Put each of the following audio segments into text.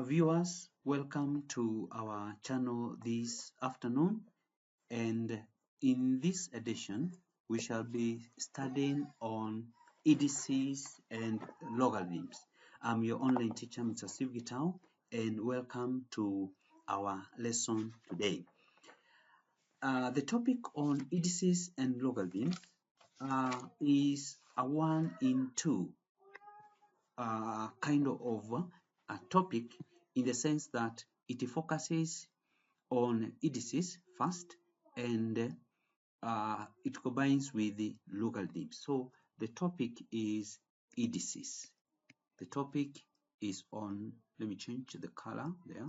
Viewers, welcome to our channel this afternoon, and in this edition we shall be studying on indices and logarithms. I'm your online teacher, Mr. Steve Gitao, and welcome to our lesson today. The topic on indices and logarithms is a one in two kind of a topic, in the sense that it focuses on indices first, and it combines with the logarithms. So the topic is indices. The topic is on, let me change the color there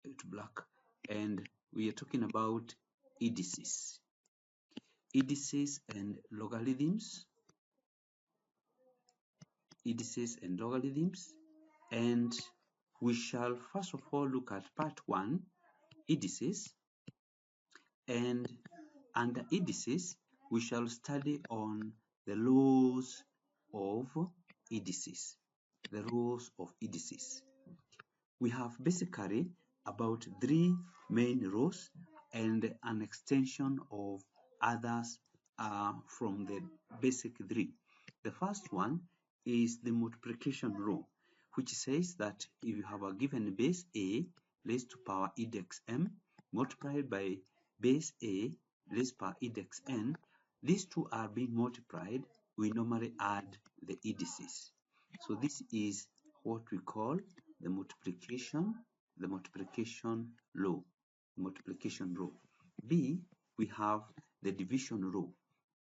to black, and we are talking about indices. Indices and logarithms. Indices and logarithms. And we shall first of all look at part 1, indices, and under indices we shall study on the rules of indices. The rules of indices. We have basically about 3 main rules and an extension of others from the basic 3. The first one is the multiplication rule, which says that if you have a given base a raised to power index m multiplied by base a raised to power index n, these two are being multiplied, we normally add the indices. So this is what we call the multiplication law. Multiplication rule. B, we have the division rule.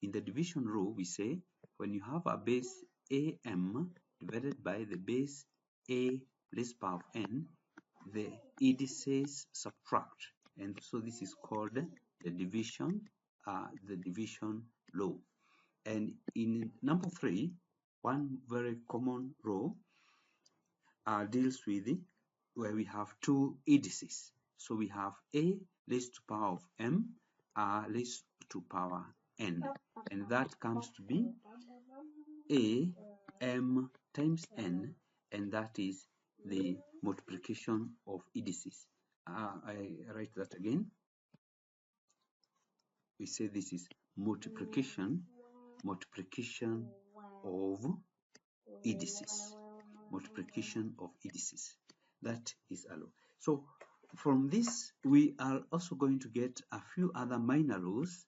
In the division rule, we say when you have a base am divided by the base a raised to power n, the indices subtract, and so this is called the division law. And in number 3, one very common rule deals with where we have 2 indices. So we have a raised to power of m raised to power n, and that comes to be a m times n, and that is the multiplication of indices. I write that again. We say this is multiplication of indices. Multiplication of indices. That is a law. So from this, we are also going to get a few other minor rules,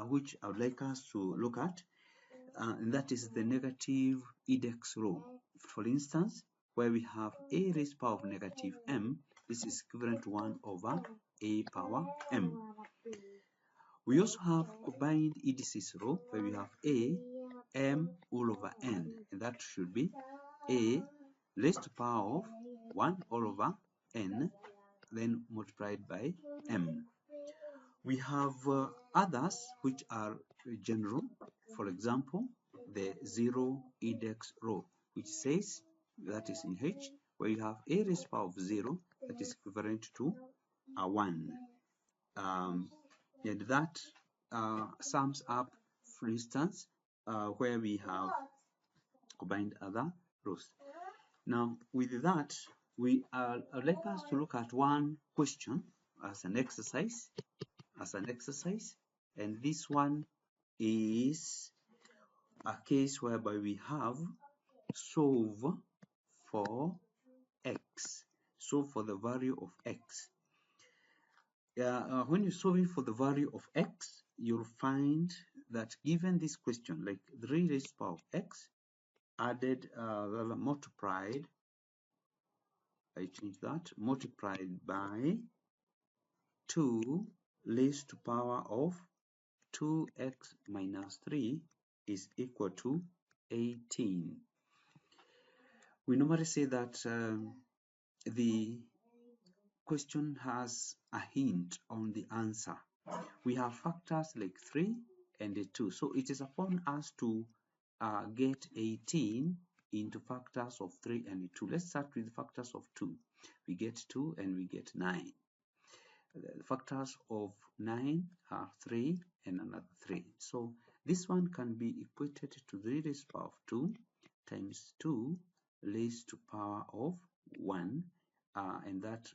which I would like us to look at, and that is the negative index rule. For instance, where we have a raised to power of negative m, this is equivalent to 1 over a power m. We also have combined indices rule, where we have a m all over n, and that should be a raised to power of 1 all over n, then multiplied by m. We have others which are general. For example, the zero index rule, which says, that is in H, where you have a raised to power of 0, that is equivalent to a 1. And that sums up, for instance, where we have combined other rules. Now, with that, I'd like us to look at one question as an exercise, and this one is a case whereby we have solve for x, solve for the value of x. When you're solving for the value of x, you'll find that given this question, like 3 raised to power of x added, multiplied, I change that, multiplied by 2 raised to power of 2x minus 3 is equal to 18. We normally say that the question has a hint on the answer. We have factors like 3 and 2, so it is upon us to get 18 into factors of 3 and 2. Let's start with factors of 2. We get 2 and we get 9. The factors of 9 are 3 and another 3. So this one can be equated to 3 raised to power of 2 times 2 raised to power of 1, and that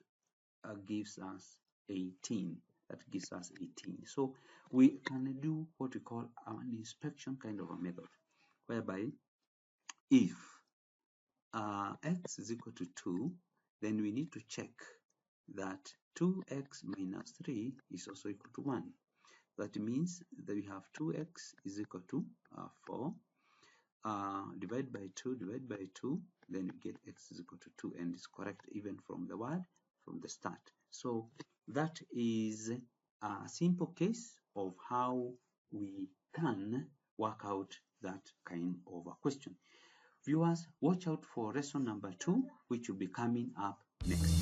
gives us 18. That gives us 18. So we can do what we call an inspection kind of a method, whereby if x is equal to 2, then we need to check that 2x minus 3 is also equal to 1. That means that we have 2x is equal to 4. Divide by 2, divide by 2, then you get x is equal to 2, and it's correct even from the word, from the start. So that is a simple case of how we can work out that kind of a question. Viewers, watch out for lesson number 2, which will be coming up next.